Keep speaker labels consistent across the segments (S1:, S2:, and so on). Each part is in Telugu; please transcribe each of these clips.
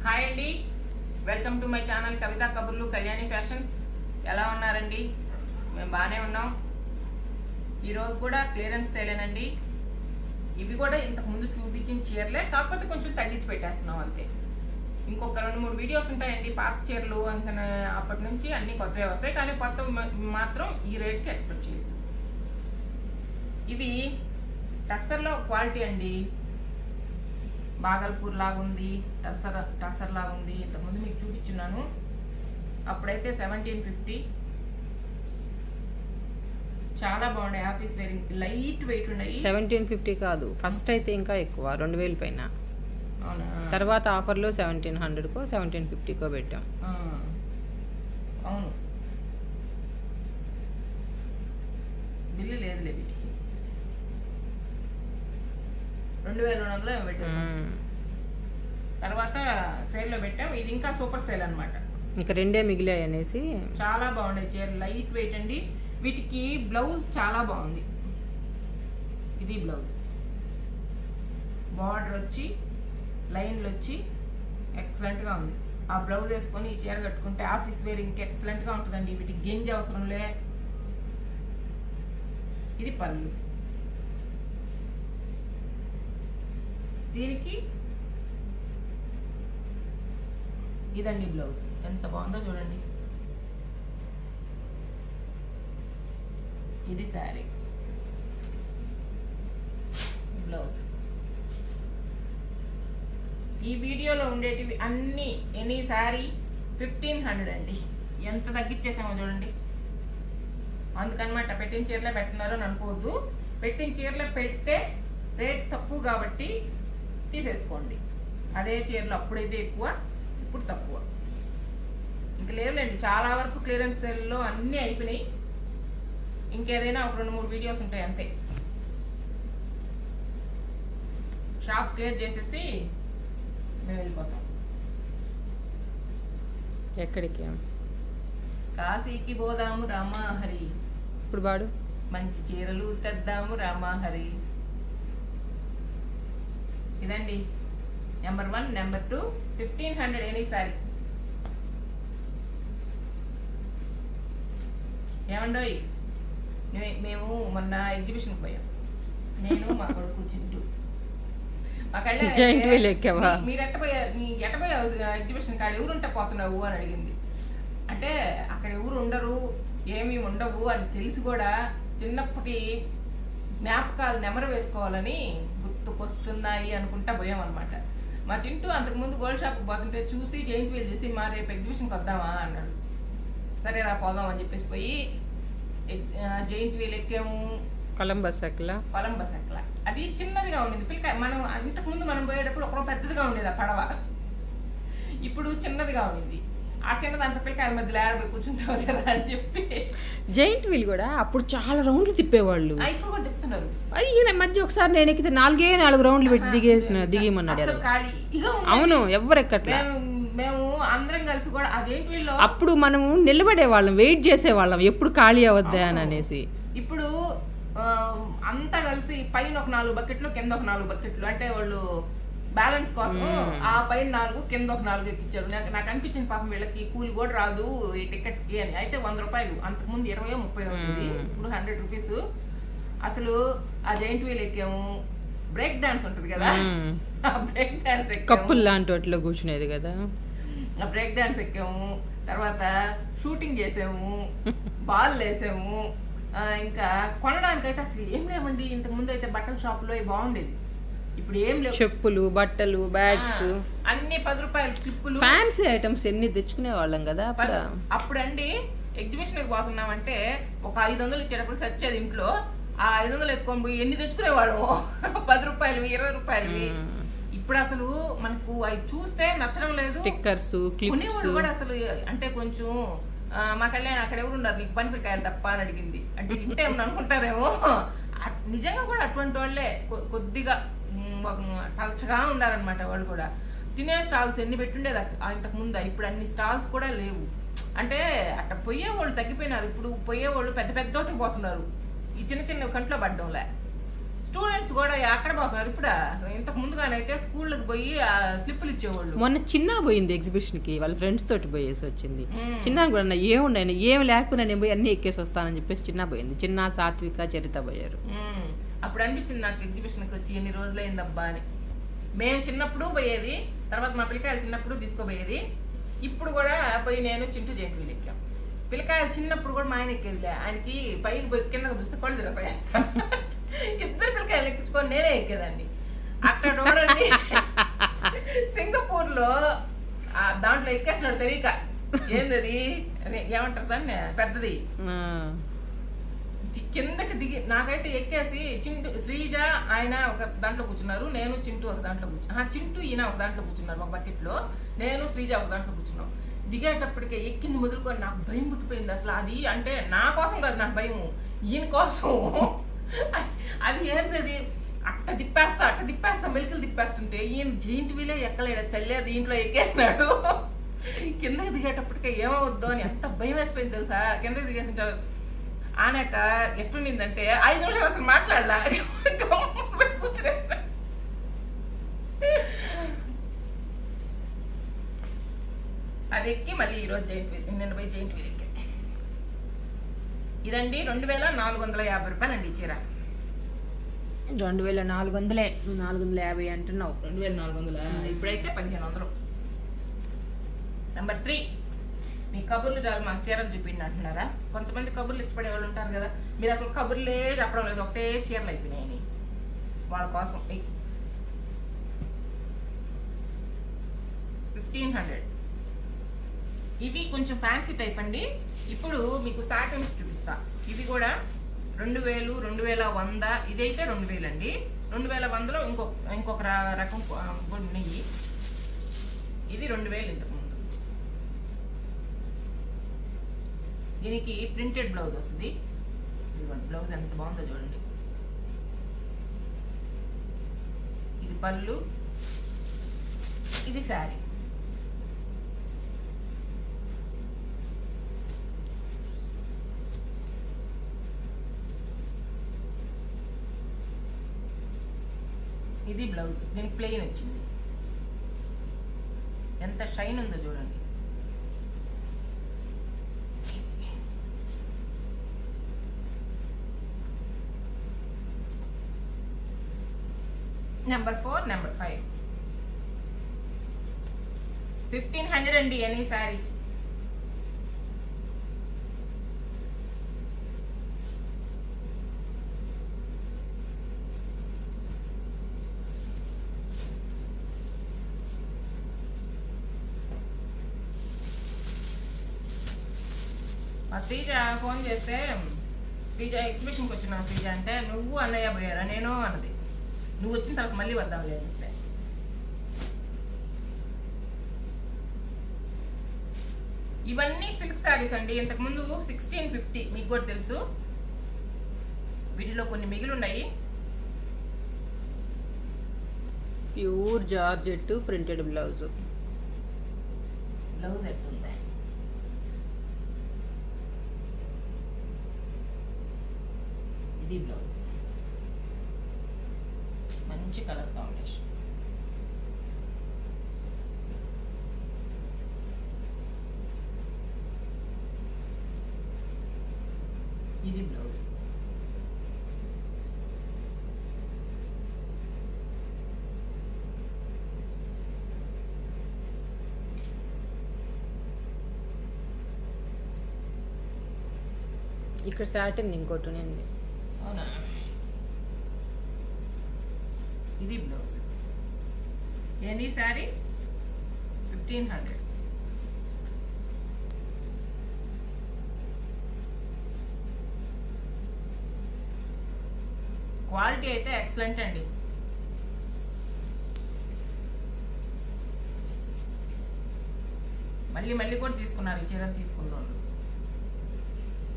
S1: హాయ్ అండి, వెల్కమ్ టు మై ఛానల్ కవిత కబుర్లు కళ్యాణి ఫ్యాషన్స్. ఎలా ఉన్నారండి? మేము బాగానే ఉన్నాం. ఈరోజు కూడా క్లియరెన్స్ సేలేనండి. ఇవి కూడా ఇంతకుముందు చూపించిన చీరలే, కాకపోతే కొంచెం తగ్గించి పెట్టేస్తున్నాం అంతే. ఇంకొక 2-3 వీడియోస్ ఉంటాయండి పాత చీరలు. ఇంకా అప్పటి నుంచి అన్ని కొత్తవే వస్తాయి, కానీ కొత్త మాత్రం ఈ రేట్కి ఎక్స్పెక్ట్ చేయదు. ఇవి టస్సర్లో క్వాలిటీ అండి. బాగల్పూర్ లాగుంది, టస్సర్ లాగుంది. ఇంతకుముందు మీకు చూపించున్నాను. అప్పుడైతే 1750. చాలా బాగున్నాయి. ఆఫీస్ వేరింగ్ లైట్ వెయిట్ ఉన్నాయి.
S2: 1750 కాదు, ఫస్ట్ అయితే ఇంకా ఎక్కువ 2000 పైన.
S1: అవునా?
S2: తర్వాత ఆఫర్లో 1700కో 1750కో పెట్టాం.
S1: అవును, బిల్లు లేదులే వీటికి. 2200 పెట్టాం. తర్వాత సేల్లో పెట్టాం. ఇది ఇంకా సూపర్ సేల్ అనమాట.
S2: ఇంకా 2 మిగిలాయి అనేసి.
S1: చాలా బాగున్నాయి చీరలు, లైట్ వెయిట్ అండి. వీటికి బ్లౌజ్ చాలా బాగుంది. ఇది బ్లౌజ్, బార్డర్ వచ్చి లైన్లు వచ్చి ఎక్సలెంట్గా ఉంది. ఆ బ్లౌజ్ వేసుకొని ఈ చీర కట్టుకుంటే ఆఫీస్ వేర్ ఇంకా ఎక్సలెంట్గా ఉంటుందండి. వీటికి గెంజి అవసరంలే. ఇది పళ్ళు. దీనికి ఇదండి బ్లౌజ్. ఎంత బాగుందో చూడండి. ఇది శారీ బ్లౌజ్. ఈ వీడియోలో ఉండేటివి అన్నీ ఎనీ శారీ 1500 అండి. ఎంత తగ్గించేసామో చూడండి. అందుకనమాట పెట్టిన చీరలే పెట్టున్నారు అని అనుకోవద్దు. పెట్టిన చీరలే పెడితే రేట్ తక్కువ కాబట్టి తీసేసుకోండి. అదే చీరలు అప్పుడైతే ఎక్కువ, ఇప్పుడు తక్కువ. ఇంక లేవులేండి, చాలా వరకు క్లియరెన్స్ సేల్లో అన్నీ అయిపోయినాయి. ఇంకేదైనా ఒక 2-3 వీడియోస్ ఉంటాయి అంతే. షాప్ క్లియర్ చేసేసి మేము వెళ్ళిపోతాం.
S2: ఎక్కడికి?
S1: కాశీకి పోదాము రామాహరి.
S2: ఇప్పుడు వాడు
S1: మంచి చీరలు తెద్దాము రామాహరి. ఇదండి నెంబర్ 1, నెంబర్ 2 1500 ఎనీ సారీ. ఏమండోయ్, మేము మొన్న ఎగ్జిబిషన్కి పోయాం. నేను మా కొడుకు చింటూ. మా
S2: జాయింట్ వీల్ ఎక్కావా?
S1: మీరు ఎట్టపోయావు ఎగ్జిబిషన్ కాడ? ఎవరుంటే పోతున్నావు అని అడిగింది. అంటే అక్కడ ఎవరు ఉండరు, ఏమీ ఉండవు అని తెలిసి కూడా చిన్నప్పటి జ్ఞాపకాలు నెమరు వేసుకోవాలని గుర్తుకొస్తున్నాయి అనుకుంటా పోయాం అనమాట. మా చింటూ అంతకుముందు గోల్డ్ షాప్కి పోతుంటే చూసి జైంట్ వీల్ చూసి మా రేపు ఎగ్జిబిషన్కి వద్దామా అన్నాడు. సరే రా పోదాం అని చెప్పేసి పోయి జైంట్ వీల్ ఎక్కాము.
S2: కొలంబస్ ఎక్కలా.
S1: అది చిన్నదిగా ఉండేది. పిల్లకాయ మనం ఇంతకుముందు మనం పోయేటప్పుడు ఒక పెద్దదిగా ఉండేది ఆ పడవ. ఇప్పుడు చిన్నదిగా ఉండింది. ఆ చిన్న దాంట్లో పిల్లకాయల మధ్యలో ఏడబోయి కూర్చుంటావు కదా అని చెప్పి
S2: జైంట్ వీల్ కూడా అప్పుడు చాలా రౌండ్లు తిప్పేవాళ్ళు.
S1: ఇప్పుడు కూడా తిప్పుతున్నారు.
S2: ఈయన మధ్య ఒకసారి నేను ఎక్కితే 4 రౌండ్లు పెట్టి దిగేమన్నాడు. అవును, ఎవరు ఎక్కట్లే.
S1: మేము అందరం కలిసి కూడా ఆ జైంట్ వీల్ లో
S2: అప్పుడు మనము నిలబడే వాళ్ళం, వెయిట్ చేసేవాళ్ళం ఎప్పుడు ఖాళీ అవద్దా అని అనేసి.
S1: ఇప్పుడు అంతా కలిసి పైన ఒక 4 బకెట్లు, కింద ఒక 4 బకెట్లు. అంటే వాళ్ళు బ్యాలెన్స్ కోసం ఆ పైన 4 కింద ఒక 4 ఎక్కిచ్చారు. నాకు అనిపించింది పాపం వీళ్ళకి కూలి కూడా రాదు ఈ టికెట్ కి అని. అయితే 100 రూపాయలు, అంతకుముందు 20-30 ఉంటుంది, ఇప్పుడు 100 రూపీస్. అసలు ఆ జైంట్ వీల్ ఎక్కాము. బ్రేక్ డాన్స్ ఉంటుంది కదా, ఆ బ్రేక్ డాన్స్
S2: కప్పుల్ లాంటి వాటిలో కూర్చునేది కదా.
S1: ఆ బ్రేక్ డాన్స్ ఎక్కాము. తర్వాత షూటింగ్ చేసాము, బాల్ వేసాము. ఇంకా కొనడానికి అయితే అసలు ఏం లేవండి. ఇంతకు ముందు అయితే బట్టల షాప్ లో బాగుండేది, ఇప్పుడు ఏం లేవు.
S2: చెప్పులు, బట్టలు, బ్యాగ్స్
S1: అన్ని 10 రూపాయలు. క్లిప్పులు,
S2: ఫ్యాన్సీ ఐటమ్స్ ఎన్ని తెచ్చుకునే వాళ్ళం కదా
S1: అప్పుడండి. ఎగ్జిబిషన్ పోతున్నామంటే ఒక 500 ఇచ్చేటప్పుడు సచ్చేది ఇంట్లో. ఆ 500 ఎత్తుకొని పోయి ఎన్ని తెచ్చుకునేవాడు? 10 రూపాయలు, 20 రూపాయలు. ఇప్పుడు అసలు మనకు అవి చూస్తే నచ్చడం లేదు.
S2: స్టిక్కర్స్, క్లిప్స్
S1: కూడా అసలు. అంటే కొంచెం మా కళ్యాణ్ అక్కడ ఎవరు ఉన్నారు నీకు పని పిల్లకాయలు తప్ప అని అడిగింది. అంటే ఇంటే అనుకుంటారేమో. నిజంగా కూడా అటువంటి వాళ్ళే కొద్దిగా టల్చగా ఉండాలన్నమాట. వాళ్ళు కూడా తినే స్టాల్స్ ఎన్ని పెట్టుండేది ఇంతకు ముందు. ఇప్పుడు అన్ని స్టాల్స్ కూడా లేవు. అంటే అట్లా పోయేవాళ్ళు తగ్గిపోయినారు. ఇప్పుడు పోయేవాళ్ళు పెద్ద పెద్దోటికి పోతున్నారు. ఈ చిన్న చిన్న కంట్లో పడ్డంలే. స్టూడెంట్స్ కూడా ఎక్కడ పోతున్నారు ఇప్పుడు. ఇంతకు ముందుగానైతే స్కూళ్ళకి పోయి స్లిప్పులు ఇచ్చేవాళ్ళు.
S2: మొన్న చిన్న పోయింది ఎగ్జిబిషన్ కి, వాళ్ళ ఫ్రెండ్స్ తోటి పోయేసి వచ్చింది. చిన్న కూడా ఏముండయి, ఏం లేకపోయినా నేను పోయి అన్ని ఎక్కేసి వస్తానని చెప్పేసి చిన్న పోయింది. చిన్న, సాత్విక, చరిత పోయారు.
S1: అప్పుడు అనిపించింది నాకు ఎగ్జిబిషన్కి వచ్చి ఎన్ని రోజులైందబ్బా అని. మేము చిన్నప్పుడు పోయేది, తర్వాత మా పిల్లకాయలు చిన్నప్పుడు తీసుకోపోయేది. ఇప్పుడు కూడా పోయి నేను చింటూ జెయింట్ వీల్ ఎక్కాం. పిల్లకాయలు చిన్నప్పుడు కూడా మా ఆయన ఎక్కేదిలే, ఆయనకి పైకి పోయి కిందకు చూస్తే కొళ్ళు తిరగపోయాయి. ఇద్దరు పిల్లకాయలు ఎక్కించుకొని నేనే ఎక్కేదాన్ని. అట్లా చూడండి, సింగపూర్ లో దాంట్లో ఎక్కేసినాడు తెలియక. ఏందది ఏమంటారు దాన్ని, పెద్దది, కిందకి దిగి నాకైతే ఎక్కేసి చింటూ శ్రీజ ఆయన ఒక దాంట్లో కూర్చున్నారు, నేను చింటూ ఒక దాంట్లో చింటూ ఈయన ఒక దాంట్లో కూర్చున్నారు ఒక బకెట్ లో, నేను శ్రీజ ఒక దాంట్లో కూర్చున్నాం. దిగేటప్పటికే ఎక్కింది మొదలుకొని నాకు భయం పుట్టిపోయింది. అసలు అది అంటే నా కోసం కాదు నాకు భయం, ఈయన కోసం. అది ఏంటది, అట్ట తిప్పేస్తా మెలికలు తిప్పేస్తుంటే ఈయన జెయింట్ వీలే ఎక్కలేడు తల్లి, దీంట్లో ఎక్కేసినాడు. కిందకి దిగేటప్పటికే ఏమవుద్దో అని ఎంత భయం వేసిపోయింది తెలుసా. కిందకి దిగేసింటారు ఆనాక ఎట్లుండిందంటే 5 నిమిషాలు అసలు మాట్లాడలా, కూర్చునేస్తా. అది ఎక్కి మళ్ళీ ఈరోజు నిన్న పోయి జెయింట్ వీల్ ఎక్కి. ఇదండి 2450 రూపాయలండి ఈ చీర.
S2: 2400, 450 అంటున్నావు.
S1: 2400, ఇప్పుడైతే 1500. నెంబర్ 3, మీ కబుర్లు చాలు మాకు చీరలు చూపిండి అంటున్నారా. కొంతమంది కబుర్లు ఇష్టపడే వాళ్ళు ఉంటారు కదా, మీరు అసలు కబుర్లే చెప్పడం లేదు, ఒకటే చీరలు అయిపోయినాయని. వాళ్ళ కోసం 1500. ఇవి కొంచెం ఫ్యాన్సీ టైప్ అండి. ఇప్పుడు మీకు సాటిన్స్ చూపిస్తా. ఇవి కూడా 2000, 2100. ఇదైతే 2000 అండి. 2100లో ఇంకొక రకం నెయ్యి. ఇది 2000 ఇంతకు ముందు. దీనికి ప్రింటెడ్ బ్లౌజ్ వస్తుంది. ఇదిగోండి బ్లౌజ్ ఎంత బాగుందో చూడండి. ఇది పళ్ళు, ఇది శారీ. ఇది బ్లౌజ్, దీనికి ప్లెయిన్ వచ్చింది. ఎంత షైన్ ఉందో చూడండి. Number 4, number 5. 1500 అండి ఎనీ సారీ. మా శ్రీజ ఫోన్ చేస్తే, శ్రీజ ఎగ్జిబిషన్కి వచ్చినా శ్రీజ అంటే, నువ్వు అన్నయ్య పోయారా? నేను అన్నది. నువ్వు వచ్చిన తర్వాత మళ్ళీ వద్దాంలే అంటే. ఇవన్నీ సిల్క్ శారీస్ అండి. ఇంతకుముందు 1650 మీకు కూడా తెలుసు. వీటిలో కొన్ని మిగిలి ఉన్నాయి.
S2: Pure georgette printed blouse.
S1: Blouse ఎట్లుంది? ఇది బ్లౌజ్, మంచి కలర్ కాంబినేషన్. ఇది బ్లౌజ్.
S2: ఇక్కడ సాటిన్ ఇంకోటి ఉంది.
S1: అవునా? ఇది బ్లౌజ్. ఏంది శారీ? 1500. క్వాలిటీ అయితే ఎక్సలెంట్ అండి. మళ్ళీ కూడా తీసుకున్నారు ఈ చీరలు తీసుకున్న వాళ్ళు.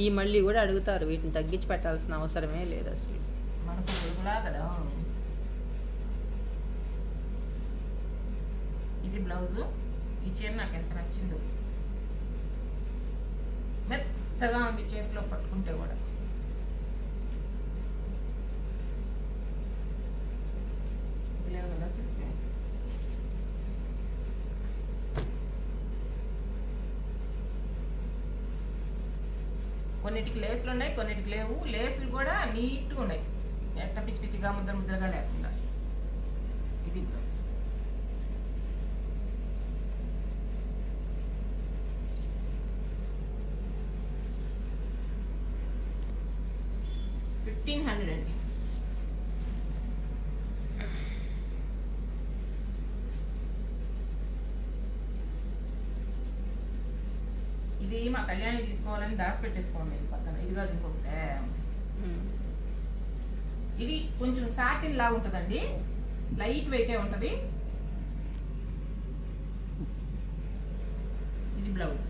S2: ఈ మళ్ళీ కూడా అడుగుతారు, వీటిని తగ్గించి పెట్టాల్సిన అవసరమే లేదు అసలు.
S1: మనకు గొడుగులా కదా. ఇది బ్లౌజు. ఈ చీర నాకు ఎంత నచ్చిందో, మెత్తగా ఉంది చేతిలో పట్టుకుంటే కూడా. కొన్నిటికి లేసులు ఉన్నాయి, కొన్నిటికి లేవు. లేసులు కూడా నీట్గా ఉన్నాయి, ఎట్ట పిచ్చి పిచ్చిగా ముద్దలుగా లేకుండా. ఇది బ్లౌజ్. $1,500 అండి. ఇది మా కళ్యాణి తీసుకోవాలని దాచిపెట్టేసుకోండి పక్కన. ఇది కాదు ఇంకొకటే. ఇది కొంచెం సాటిన్ లాగా ఉంటుందండి, లైట్ వెయిటే ఉంటుంది. ఇది బ్లౌజ్.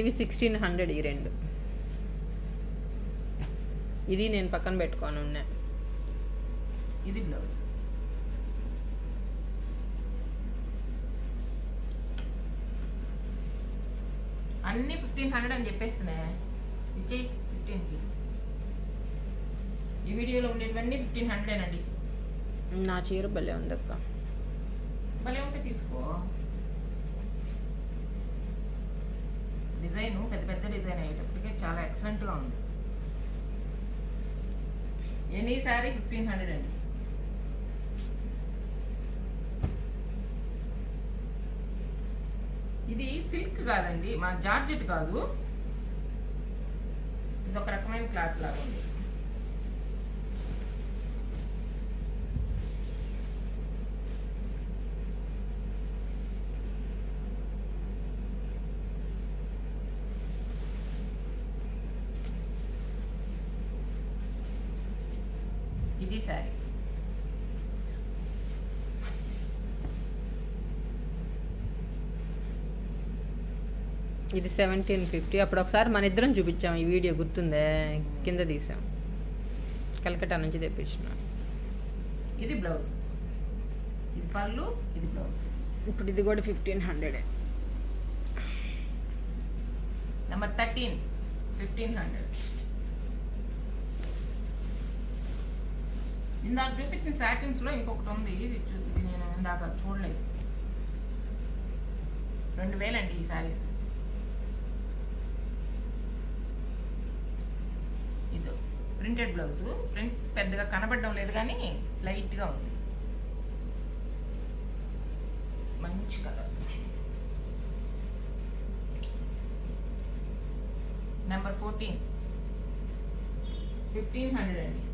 S2: ఇవి 1600 ఈ రెండు. ఇది నేను పక్కన పెట్టుకొని ఉన్నా.
S1: ఇది బ్లౌజ్. అన్ని 1500 అని చెప్పేస్తున్నా. ఇచ్చి 15కి. ఈ వీడియోలో ఉండేటివన్నీ 1500 అండి.
S2: నా చీర భలే ఉంది అక్క.
S1: భలే ఉంటే తీసుకో. డిజైన్ పెద్ద పెద్ద డిజైన్ అయ్యేటప్పటికే చాలా ఎక్సలెంట్గా ఉంది. ఎనీ సారీ 1500 అండి. ఇది సిల్క్ కాదండి, మన జార్జెట్ కాదు, ఇది ఒక రకమైన క్లాత్ లాగా ఉంది. ఇది సారీ.
S2: ఇది 1750. అప్పుడు ఒకసారి మన ఇద్దరం చూపించాం, ఈ వీడియో గుర్తుందే, కింద తీసాం, కలకట్టా నుంచి తెప్పించిన.
S1: ఇది బ్లౌజ్, ఇది పళ్ళు, ఇది బ్లౌజ్.
S2: ఇప్పుడు ఇది కూడా 1500.
S1: నెంబర్ 13 1500. ఇందాక చూపించిన సాటిన్స్ లో ఇంకొకటి ఉంది, ఇది నేను ఇందాక చూడలేదు. 2000 అండి ఈ శారీస్. ఇది ప్రింటెడ్ బ్లౌజ్. ప్రింట్ పెద్దగా కనబడడం లేదు కానీ లైట్గా ఉంది, మంచి కలర్. నెంబర్ 14 1500 అండి.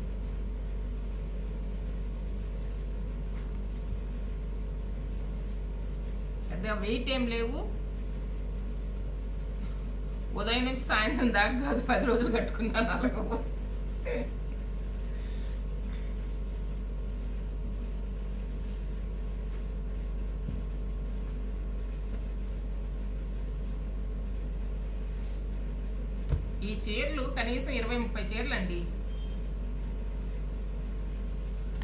S1: పెద్దగా వెయిట్ ఏం లేవు. ఉదయం నుంచి సాయంత్రం దాకా కాదు, 10 రోజులు కట్టుకున్నాను అలాగ. ఈ చీరలు కనీసం 20-30 చీరలు అండి.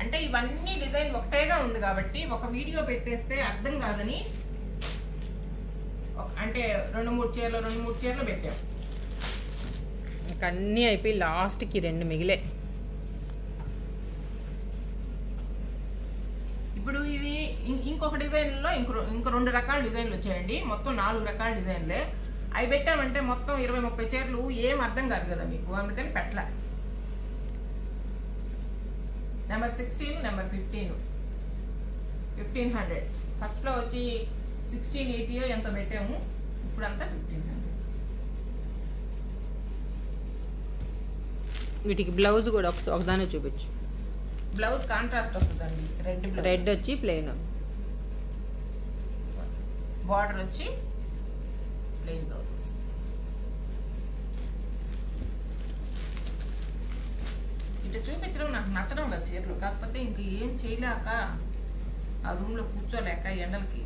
S1: అంటే ఇవన్నీ డిజైన్ ఒకటేగా ఉంది కాబట్టి ఒక వీడియో పెట్టేస్తే అర్థం కాదని, అంటే 2-3 చీరలు పెట్టాం.
S2: ఇంకా అన్నీ అయిపోయి లాస్ట్కి 2 మిగిలే.
S1: ఇప్పుడు ఇది ఇంకొక డిజైన్లో ఇంకో 2 రకాల డిజైన్లు వచ్చాయండి. మొత్తం 4 రకాల డిజైన్లే. అవి పెట్టామంటే మొత్తం 20-30 చీరలు ఏం అర్థం కాదు కదా మీకు, అందుకని పెట్టలే. Number 16 number 15 1500. ఫస్ట్లో వచ్చి 1680 ఎంత పెట్టాము, ఇప్పుడంతా 1500.
S2: వీటికి బ్లౌజ్ కూడా ఒకదానే చూపించు.
S1: బ్లౌజ్ కాంట్రాస్ట్ వస్తుందండి,
S2: రెడ్ వచ్చి ప్లెయిన్,
S1: బార్డర్ వచ్చి ప్లెయిన్ బ్లౌజ్. ఇట్లా చూపించడం నాకు నచ్చడం లేదు చీరలు. కాకపోతే ఇంక ఏం చేయలేక ఆ రూమ్లో కూర్చోలేక ఎండలకి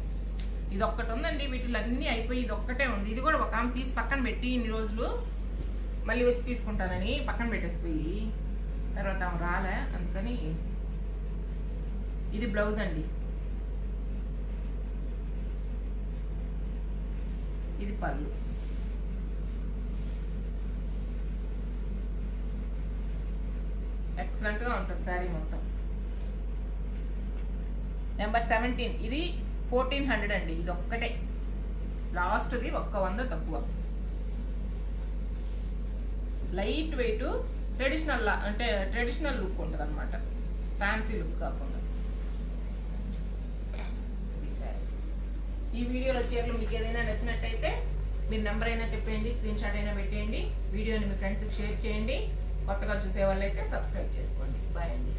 S1: ఇది ఒక్కటి ఉందండి. వీటిలో అన్నీ అయిపోయి ఇది ఒక్కటే ఉంది. ఇది కూడా ఒక ఆమె తీసి పక్కన పెట్టి ఇన్ని రోజులు మళ్ళీ వచ్చి తీసుకుంటానని పక్కన పెట్టేసిపోయి తర్వాత ఆమె రాలే, అందుకని. ఇది బ్లౌజ్ అండి. ఇది పళ్ళు. ఎక్సలెంట్గా ఉంటుంది శారీ మొత్తం. నెంబర్ 17 ఇది 1400 అండి. ఇది ఒక్కటే లాస్ట్ది, 100 తక్కువ. లైట్ వెయిట్ ట్రెడిషనల్ లుక్ ఉంటుంది అనమాట, ఫ్యాన్సీ లుక్ కాకుండా. ఈ వీడియోలో చీరలు మీకు ఏదైనా నచ్చినట్టయితే మీరు నెంబర్ అయినా చెప్పేయండి, స్క్రీన్ షాట్ అయినా పెట్టేయండి, వీడియోని మీ ఫ్రెండ్స్కి షేర్ చేయండి, కొత్తగా చూసే వాళ్ళైతే సబ్స్క్రైబ్ చేసుకోండి. బాయ్ అండి.